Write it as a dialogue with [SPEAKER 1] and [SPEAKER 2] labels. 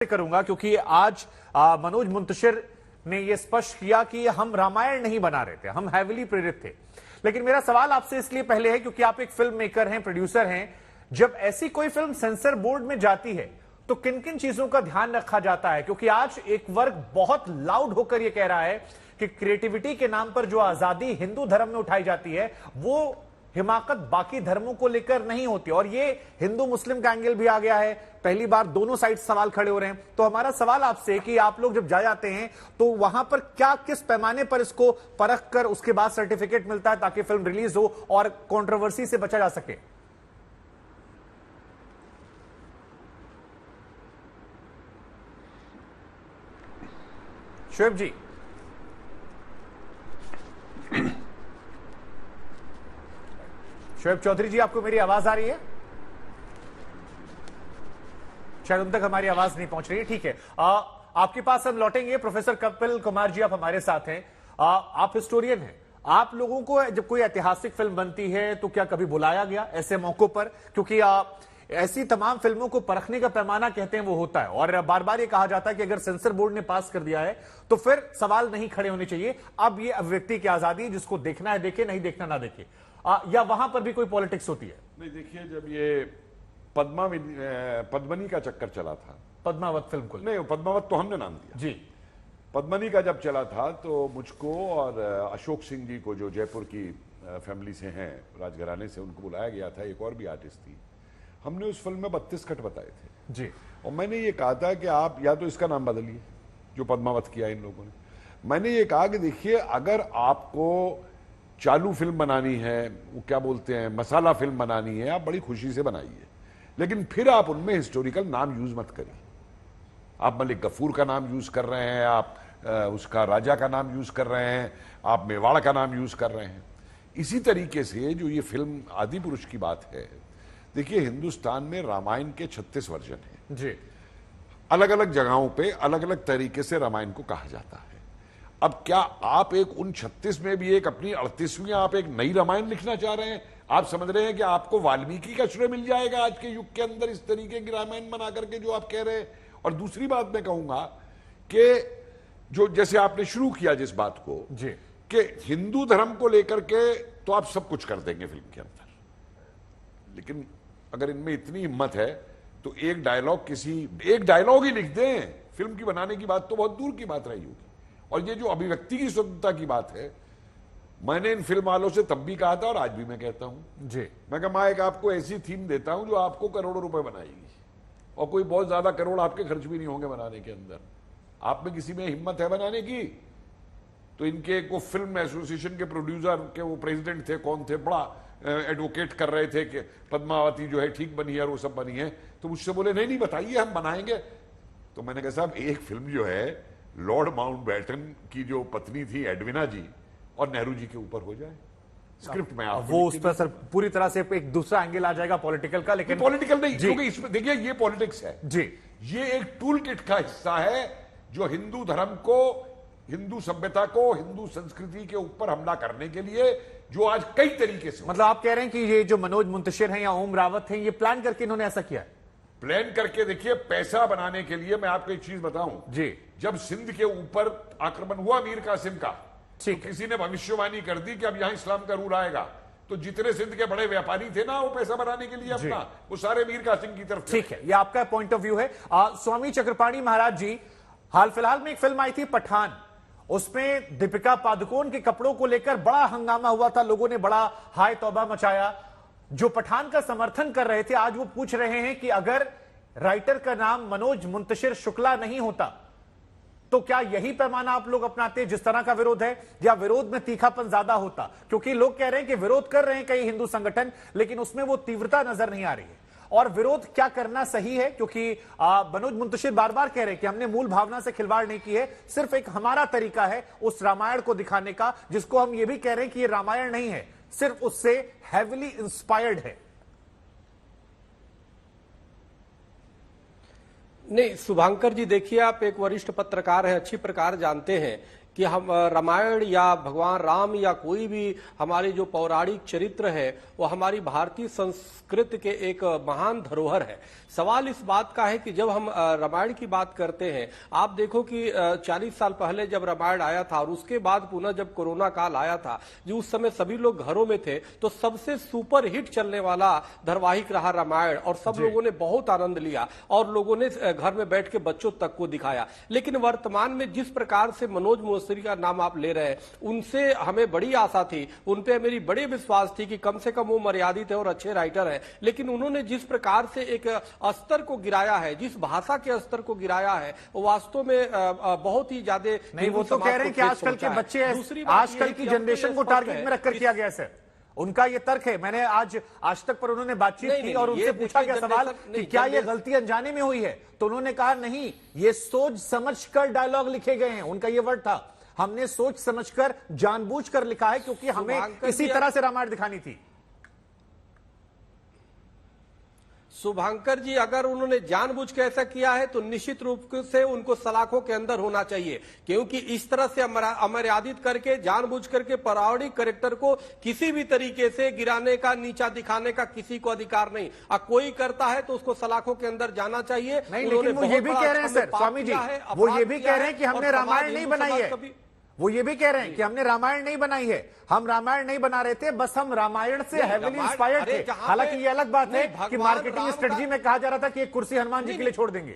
[SPEAKER 1] करूंगा क्योंकि आज मनोज मुंतशिर ने यह स्पष्ट किया कि हम रामायण नहीं बना रहे थे, हम हैविली प्रेरित थे। लेकिन मेरा सवाल आपसे इसलिए पहले है क्योंकि आप एक फिल्म मेकर हैं, प्रोड्यूसर हैं। जब ऐसी कोई फिल्म सेंसर बोर्ड में जाती है तो किन किन चीजों का ध्यान रखा जाता है? क्योंकि आज एक वर्ग बहुत लाउड होकर यह कह रहा है कि क्रिएटिविटी के नाम पर जो आजादी हिंदू धर्म में उठाई जाती है वो हिमाकत बाकी धर्मों को लेकर नहीं होती, और ये हिंदू मुस्लिम का एंगल भी आ गया है। पहली बार दोनों साइड सवाल खड़े हो रहे हैं। तो हमारा सवाल आपसे कि आप लोग जब जाते हैं तो वहां पर क्या, किस पैमाने पर इसको परख कर उसके बाद सर्टिफिकेट मिलता है ताकि फिल्म रिलीज हो और कंट्रोवर्सी से बचा जा सके? शोएब जी, शोएब चौधरी जी, आपको मेरी आवाज आ रही है? शायद उन तक हमारी आवाज नहीं पहुंच रही है। ठीक है, आपके पास हम लौटेंगे। प्रोफेसर कपिल कुमार जी, आप हमारे साथ हैं। आप हिस्टोरियन हैं। आप लोगों को जब कोई ऐतिहासिक फिल्म बनती है तो क्या कभी बुलाया गया ऐसे मौकों पर? क्योंकि ऐसी तमाम फिल्मों को परखने का पैमाना कहते हैं वो होता है, और बार बार ये कहा जाता है कि अगर सेंसर बोर्ड ने पास कर दिया है तो फिर सवाल नहीं खड़े होने चाहिए। अब ये अभिव्यक्ति की आजादी, जिसको देखना है देखे, नहीं देखना ना देखे, या वहां पर भी कोई पॉलिटिक्स होती है?
[SPEAKER 2] नहीं, देखिए, जब ये पद्मनी का चक्कर चला था,
[SPEAKER 1] पद्मावत फिल्म को
[SPEAKER 2] नहीं, पद्मावत तो हमने नाम दिया
[SPEAKER 1] जी,
[SPEAKER 2] पद्मनी का जब चला था तो मुझको और अशोक सिंह जी को, जो जयपुर की फैमिली से हैं, राजघराने से, उनको बुलाया गया था। एक और भी आर्टिस्ट थी। हमने उस फिल्म में 32 कट बताए थे
[SPEAKER 1] जी, और
[SPEAKER 2] मैंने ये कहा था कि आप या तो इसका नाम बदलिए, जो पद्मावत किया इन लोगों ने। मैंने ये कहा कि देखिए, अगर आपको चालू फिल्म बनानी है, वो क्या बोलते हैं, मसाला फिल्म बनानी है, आप बड़ी खुशी से बनाइए, लेकिन फिर आप उनमें हिस्टोरिकल नाम यूज मत करिए। आप मलिक गफूर का नाम यूज कर रहे हैं, आप उसका राजा का नाम यूज कर रहे हैं, आप मेवाड़ का नाम यूज कर रहे हैं। इसी तरीके से जो ये फिल्म आदि पुरुष की बात है, देखिए, हिंदुस्तान में रामायण के 36 वर्जन हैं
[SPEAKER 1] जी,
[SPEAKER 2] अलग अलग जगहों पे अलग अलग तरीके से रामायण को कहा जाता है। अब क्या आप एक उन 36 में भी एक अपनी 38वीं आप एक नई रामायण लिखना चाह रहे हैं? आप समझ रहे हैं कि आपको वाल्मीकि का श्रेय मिल जाएगा आज के युग के अंदर इस तरीके की रामायण बना करके, जो आप कह रहे हैं? और दूसरी बात मैं कहूंगा कि जो जैसे आपने शुरू किया जिस बात को
[SPEAKER 1] जी,
[SPEAKER 2] कि हिंदू धर्म को लेकर के तो आप सब कुछ कर देंगे फिल्म के अंदर, लेकिन अगर इनमें इतनी हिम्मत है तो एक डायलॉग ही लिख दें। फिल्म की बनाने की बात तो बहुत दूर की बात रही होगी। और ये जो अभिव्यक्ति की स्वतंत्रता की बात है, मैंने इन फिल्म वालों से तब भी कहा था और आज भी मैं कहता हूं
[SPEAKER 1] जी,
[SPEAKER 2] मैं कहा, मैं एक आपको ऐसी थीम देता हूं जो आपको करोड़ों रुपए बनाएगी, और कोई बहुत ज्यादा करोड़ आपके खर्च भी नहीं होंगे बनाने के अंदर। आप में किसी में हिम्मत है बनाने की? तो इनके वो फिल्म एसोसिएशन के प्रोड्यूसर के वो प्रेसिडेंट थे, कौन थे, बड़ा एडवोकेट कर रहे थे कि पद्मावती जो है ठीक बनी है और वो सब बनी है। तो मुझसे बोले नहीं बताइए, हम बनाएंगे। तो मैंने कहा, साहब, एक फिल्म जो है लॉर्ड माउंटबेटन की जो पत्नी थी एडविना जी और नेहरू जी के ऊपर हो जाए, स्क्रिप्ट में आप
[SPEAKER 1] वो उस पर सर पूरी तरह से एक दूसरा एंगल आ जाएगा पॉलिटिकल का। लेकिन
[SPEAKER 2] पॉलिटिकल नहीं, क्योंकि इसमें देखिए ये पॉलिटिक्स है
[SPEAKER 1] जी,
[SPEAKER 2] ये एक टूल किट का हिस्सा है जो हिंदू धर्म को, हिंदू सभ्यता को, हिंदू संस्कृति के ऊपर हमला करने के लिए, जो आज कई तरीके से,
[SPEAKER 1] मतलब आप कह रहे हैं कि ये जो मनोज मुंतशिर हैं या ओम रावत हैं, ये प्लान करके इन्होंने ऐसा किया है?
[SPEAKER 2] प्लान करके, देखिए, पैसा बनाने के लिए। मैं आपको एक चीज बताऊं
[SPEAKER 1] जी,
[SPEAKER 2] जब सिंध के ऊपर आक्रमण हुआ मीर कासिम का, तो
[SPEAKER 1] ठीक है,
[SPEAKER 2] किसी ने भविष्यवाणी कर दी कि अब यहां इस्लाम का रूल आएगा, तो जितने सिंध के बड़े व्यापारी थे ना, वो पैसा बनाने के लिए अपना, वो सारे मीर कासिम की तरफ।
[SPEAKER 1] ठीक है, ये आपका पॉइंट ऑफ व्यू है। स्वामी चक्रपाणी महाराज जी, हाल फिलहाल में एक फिल्म आई थी पठान, उसमें दीपिका पादुकोण के कपड़ों को लेकर बड़ा हंगामा हुआ था, लोगों ने बड़ा हाय तौबा मचाया। जो पठान का समर्थन कर रहे थे आज वो पूछ रहे हैं कि अगर राइटर का नाम मनोज मुंतशिर शुक्ला नहीं होता तो क्या यही पैमाना आप लोग अपनाते जिस तरह का विरोध है, या विरोध में तीखापन ज्यादा होता? क्योंकि लोग कह रहे हैं कि विरोध कर रहे हैं कई हिंदू संगठन, लेकिन उसमें वो तीव्रता नजर नहीं आ रही है। और विरोध क्या करना सही है, क्योंकि मनोज मुंतशिर बार बार कह रहे हैं कि हमने मूल भावना से खिलवाड़ नहीं की है, सिर्फ एक हमारा तरीका है उस रामायण को दिखाने का, जिसको हम ये भी कह रहे हैं कि ये रामायण नहीं है, सिर्फ उससे हैविली इंस्पायर्ड है।
[SPEAKER 3] नहीं शुभांकर जी, देखिए, आप एक वरिष्ठ पत्रकार हैं, अच्छी प्रकार जानते हैं कि हम रामायण या भगवान राम या कोई भी हमारे जो पौराणिक चरित्र है वो हमारी भारतीय संस्कृति के एक महान धरोहर है। सवाल इस बात का है कि जब हम रामायण की बात करते हैं, आप देखो कि 40 साल पहले जब रामायण आया था और उसके बाद पुनः जब कोरोना काल आया था, जो उस समय सभी लोग घरों में थे, तो सबसे सुपर हिट चलने वाला धारावाहिक रहा रामायण और सब लोगों ने बहुत आनंद लिया और लोगों ने घर में बैठ के बच्चों तक को दिखाया। लेकिन वर्तमान में जिस प्रकार से मनोज मोहसिरी का नाम आप ले रहे हैं, उनसे हमें बड़ी आशा थी, उन पे मेरी बड़ी विश्वास थी कि कम से कम वो मर्यादित है और अच्छे राइटर हैं। लेकिन उन्होंने जिस प्रकार से एक स्तर को गिराया है, जिस भाषा के स्तर को गिराया है, वो वास्तव में बहुत ही ज्यादा
[SPEAKER 1] नहीं। वो तो कह रहे हैं कि आजकल के बच्चे, आजकल की जनरेशन को टारगेट में रखकर किया गया सर, उनका ये तर्क है। मैंने आज तक पर उन्होंने बातचीत की और उनसे पूछा गया सवाल कि क्या ये गलती अनजाने में हुई है, तो उन्होंने कहा नहीं, ये सोच समझकर डायलॉग लिखे गए हैं। उनका ये वर्ड था, हमने सोच समझकर जानबूझकर लिखा है क्योंकि हमें इसी तरह से रामायण दिखानी थी।
[SPEAKER 3] शुभांकर जी, अगर उन्होंने जानबूझ के ऐसा किया है तो निश्चित रूप से उनको सलाखों के अंदर होना चाहिए, क्योंकि इस तरह से अमर्यादित करके जानबूझ करके पौराणिक कैरेक्टर को किसी भी तरीके से गिराने का, नीचा दिखाने का किसी को अधिकार नहीं। कोई करता है तो उसको सलाखों के अंदर जाना चाहिए।
[SPEAKER 1] नहीं, लेकिन वो ये भी कह रहे हैं सर, स्वामी जी, वो ये भी कह रहे हैं कि हमने रामायण नहीं बनाई है। वो ये भी कह रहे हैं कि हमने रामायण नहीं बनाई है, हम रामायण नहीं बना रहे थे, बस हम रामायण से हेवीली इंस्पायर्ड थे। हालांकि ये अलग बात है कि मार्केटिंग स्ट्रेटजी में कहा जा रहा था कि एक कुर्सी हनुमान जी के लिए छोड़ देंगे।